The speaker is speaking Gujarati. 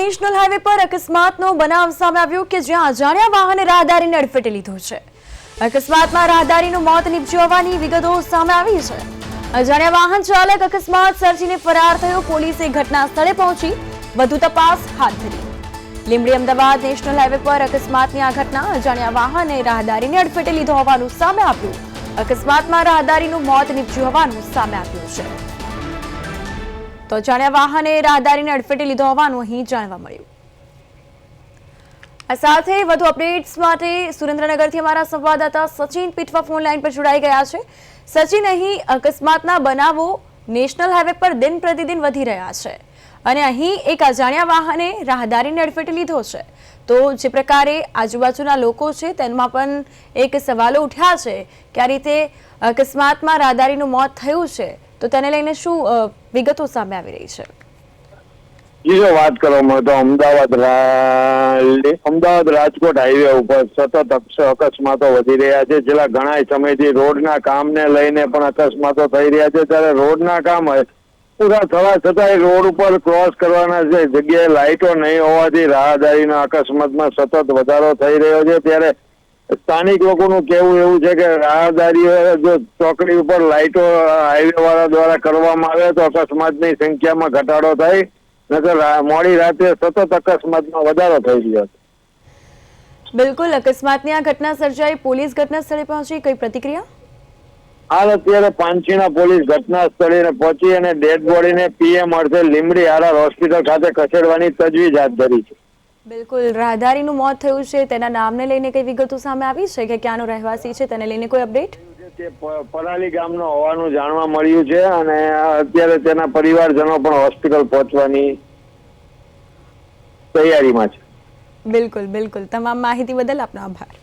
નેશનલ હાઈવે પર અકસ્માતનો બનાવ સામે આવ્યો કે જ્યાં અજાણ્યા વાહને રાહદારીને અડફેટે લીધો છે। અકસ્માતમાં રાહદારીનું મોત નીપજ્યું હોવાની વિગતો સામે આવી છે। અજાણ્યા વાહન ચાલક અકસ્માત સર્જીને ફરાર થયો। પોલીસે ઘટના સ્થળે પહોંચી વધુ તપાસ હાથ ધરી। લીંબડી અમદાવાદ નેશનલ હાઈવે પર અકસ્માતની આ ઘટના અજાણ્યા વાહને રાહદારીને અડફેટે લીધો હોવાનું સામે આવ્યું। અકસ્માતમાં રાહદારીનું મોત નીપજ્યું હોવાનું સામે આવ્યું છે। તો અજાણ્યા વાહને રાહદારીને અડફેટે લીધો હોવાનું અહીં જાણવા મળ્યું। આ સાથે વધુ અપડેટ્સ માટે સુરેન્દ્રનગરથી અમારા સંવાદદાતા સચિન પીઠવા ફોન લાઈન પર જોડાઈ ગયા છે। સચિન, અહીં અકસ્માતના બનાવો નેશનલ હાઈવે પર દિન પ્રતિદિન વધી રહ્યા છે અને અહીં એક અજાણ્યા વાહને રાહદારીને અડફેટે લીધો છે। તો જે પ્રકારે આજુબાજુના લોકો છે તેમાં પણ એક સવાલો ઉઠ્યા છે કે આ રીતે અકસ્માતમાં રાહદારીનું મોત થયું છે, તો તેને લઈને શું વિગતો સામે આવી રહી છે? જો વાત કરવામાં તો અમદાવાદ રાજકોટ હાઈવે ઉપર સતત અકસ્માતો વધી રહ્યા છે। છેલ્લા ઘણા સમયથી રોડના કામને લઈને પણ અકસ્માતો થઈ રહ્યા છે। ત્યારે રોડના કામ પૂરા થવા છતાં રોડ ઉપર ક્રોસ કરવાના છે જગ્યાએ લાઇટો નહીં હોવાથી રાહદારીના અકસ્માતમાં સતત વધારો થઈ રહ્યો છે। ત્યારે સ્થાનિક લોકોનું કહેવું એવું છે કે રાહદારીઓ જો ચોકડી ઉપર લાઇટો હાઈવે વાળા દ્વારા કરવામાં આવે તો અકસ્માતની સંખ્યામાં ઘટાડો થાય, નકર મોડી રાતે સતત અકસ્માતમાં વધારો થઈ રહ્યો છે। બિલકુલ, અકસ્માતની આ ઘટના સર્જાઈ, પોલીસ ઘટના સ્થળે પહોંચી, કઈ પ્રતિક્રિયા? હાલ અત્યારે પાંચીના પોલીસ ઘટના સ્થળે પહોંચી અને ડેડ બોડીને પીએમ અર્થે લીંબડી આર હોસ્પિટલ ખાતે ખસેડવાની તજવીજ હાથ ધરી છે। બિલકુલ, રાહદારીનું મોત થયું છે, તેના નામને લઈને કઈ વિગતો સામે આવી છે કે ક્યાંનો રહેવાસી છે, તેને લઈને કોઈ અપડેટ? તે પરાલી ગામનો હોવાનું જાણવા મળ્યું છે અને અત્યારે તેના પરિવારજનો પણ હોસ્પિટલ પહોંચવાની તૈયારીમાં છે। બિલકુલ, તમામ માહિતી બદલ આપનો આભાર।